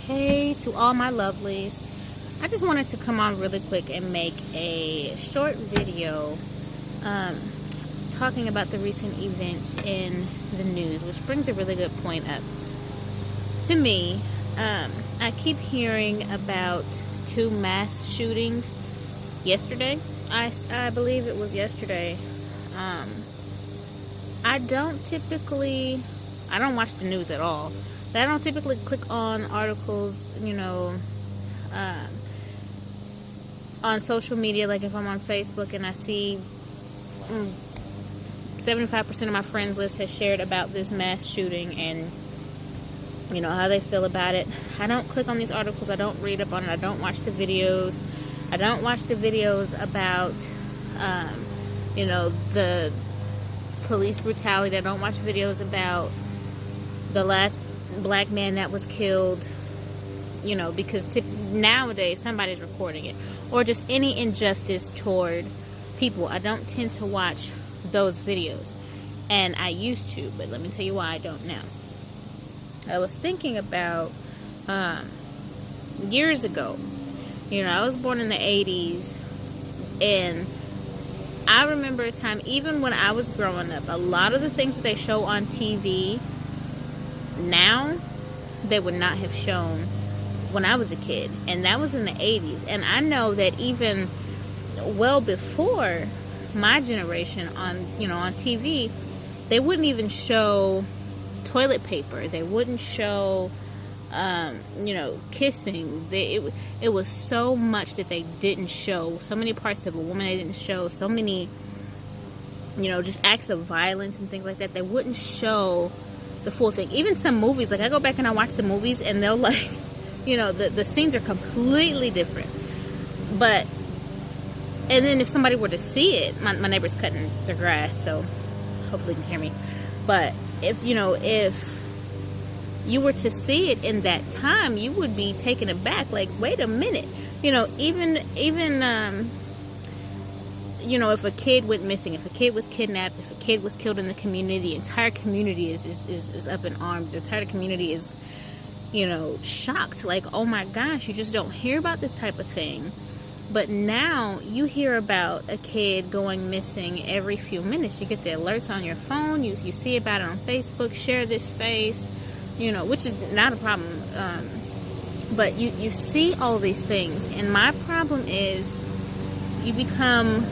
Hey to all my lovelies. I just wanted to come on really quick and make a short video talking about the recent events in the news, which brings a really good point up. To me, I keep hearing about two mass shootings yesterday. I believe it was yesterday. I don't watch the news at all. But I don't typically click on articles, on social media. Like if I'm on Facebook and I see 75% of my friends list has shared about this mass shooting and how they feel about it. I don't click on these articles. I don't read up on it. I don't watch the videos. I don't watch the videos about the police brutality. I don't watch videos about the last black man that was killed, because nowadays somebody's recording it, or just any injustice toward people. I don't tend to watch those videos, and I used to, but let me tell you why I don't now. I was thinking about years ago. I was born in the 80s, and I remember a time, even when I was growing up, a lot of the things that they show on TV now, they would not have shown when I was a kid, and that was in the 80s. And I know that even well before my generation on TV, they wouldn't even show toilet paper. They wouldn't show kissing. It was so much that they didn't show. So many parts of a woman they didn't show. So many just acts of violence and things like that. They wouldn't show the full thing. Even some movies, like I go back and I watch the movies, and they'll the scenes are completely different. And then if somebody were to see it, my neighbor's cutting their grass, so hopefully you can hear me. But if you were to see it in that time, you would be taken aback. Like, wait a minute, even if a kid went missing, if a kid was kidnapped, if a kid was killed in the community, the entire community is up in arms. The entire community is, shocked. Like, oh my gosh, you just don't hear about this type of thing. But now you hear about a kid going missing every few minutes. You get the alerts on your phone. You see about it on Facebook. Share this face, which is not a problem. But you see all these things. And my problem is you become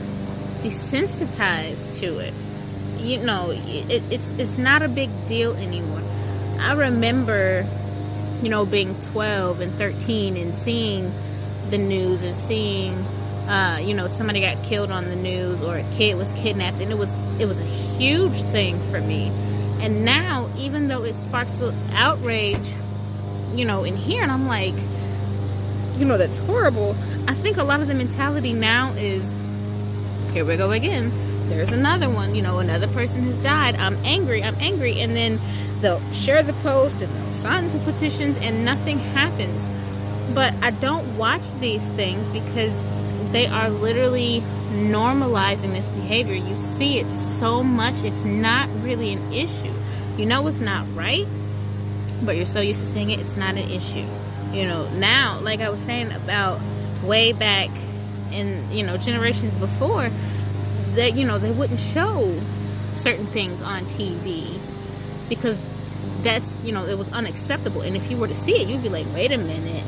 desensitized to it. It's not a big deal anymore. I remember, being 12 and 13 and seeing the news and seeing, somebody got killed on the news, or a kid was kidnapped, and it was a huge thing for me. And now, even though it sparks the outrage, in here, and I'm like, that's horrible. I think a lot of the mentality now is, here we go again. There's another one. Another person has died. I'm angry. And then they'll share the post and they'll sign some petitions and nothing happens. But I don't watch these things because they are literally normalizing this behavior. You see it so much. It's not really an issue. It's not right, but you're so used to seeing it, it's not an issue. Now, like I was saying about way back in, generations before, that, they wouldn't show certain things on TV because that's, it was unacceptable. And if you were to see it, you'd be like, wait a minute,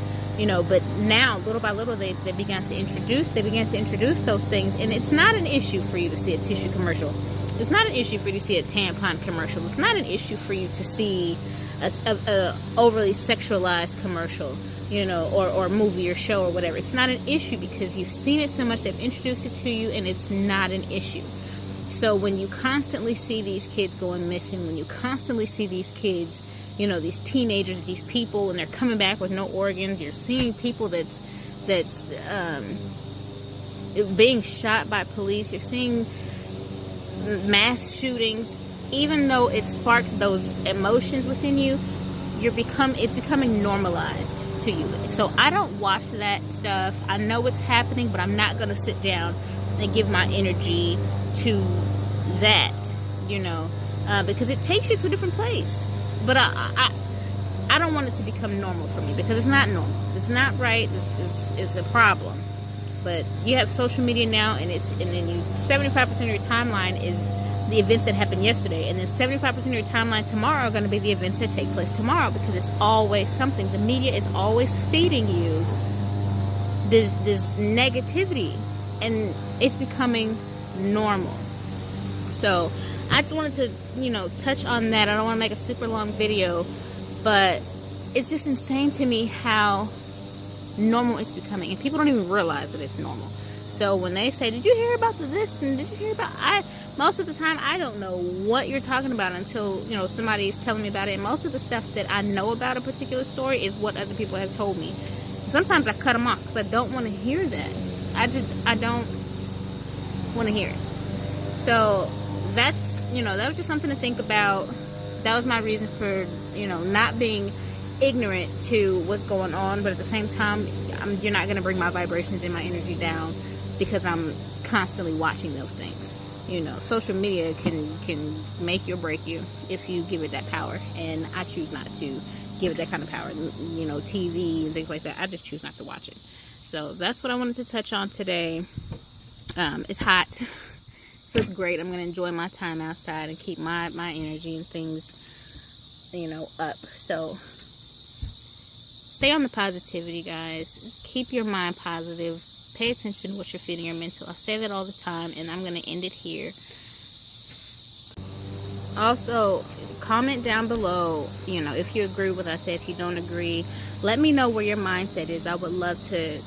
but now little by little they began to introduce those things. And it's not an issue for you to see a tissue commercial. It's not an issue for you to see a tampon commercial. It's not an issue for you to see a overly sexualized commercial, or movie or show or whatever. It's not an issue because you've seen it so much, they've introduced it to you, and it's not an issue. So when you constantly see these kids going missing, when you constantly see these kids, these teenagers, these people, and they're coming back with no organs, you're seeing people that's being shot by police, you're seeing mass shootings, even though it sparks those emotions within you, it's becoming normalized to you. So I don't watch that stuff. I know it's happening, but I'm not going to sit down and give my energy to that, because it takes you to a different place. But I don't want it to become normal for me, because it's not normal. It's not right. It's a problem. But you have social media now, and then 75% of your timeline is the events that happened yesterday, and then 75% of your timeline tomorrow are going to be the events that take place tomorrow, because it's always something. The media is always feeding you this negativity, and it's becoming normal. So I just wanted to, touch on that. I don't want to make a super long video, but it's just insane to me how normal it's becoming, and people don't even realize that it's normal. So when they say, did you hear about this, and did you hear about, most of the time I don't know what you're talking about until somebody's telling me about it. And most of the stuff that I know about a particular story is what other people have told me. Sometimes I cut them off because I don't want to hear that. I don't want to hear it. So that's, that was just something to think about. That was my reason for, not being ignorant to what's going on, but at the same time, you're not going to bring my vibrations and my energy down because I'm constantly watching those things. Social media can make you or break you if you give it that power, and I choose not to give it that kind of power. TV and things like that, I just choose not to watch it. So that's what I wanted to touch on today. It's hot. Feels great. I'm going to enjoy my time outside and keep my energy and things, up. So stay on the positivity, guys. Keep your mind positive. Pay attention to what you're feeding your mental. I say that all the time, and I'm going to end it here. Also, comment down below, if you agree with what I said. If you don't agree, let me know where your mindset is. I would love to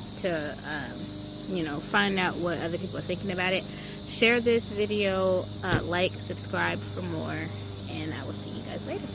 find out what other people are thinking about it. Share this video, like, subscribe for more, and I will see you guys later.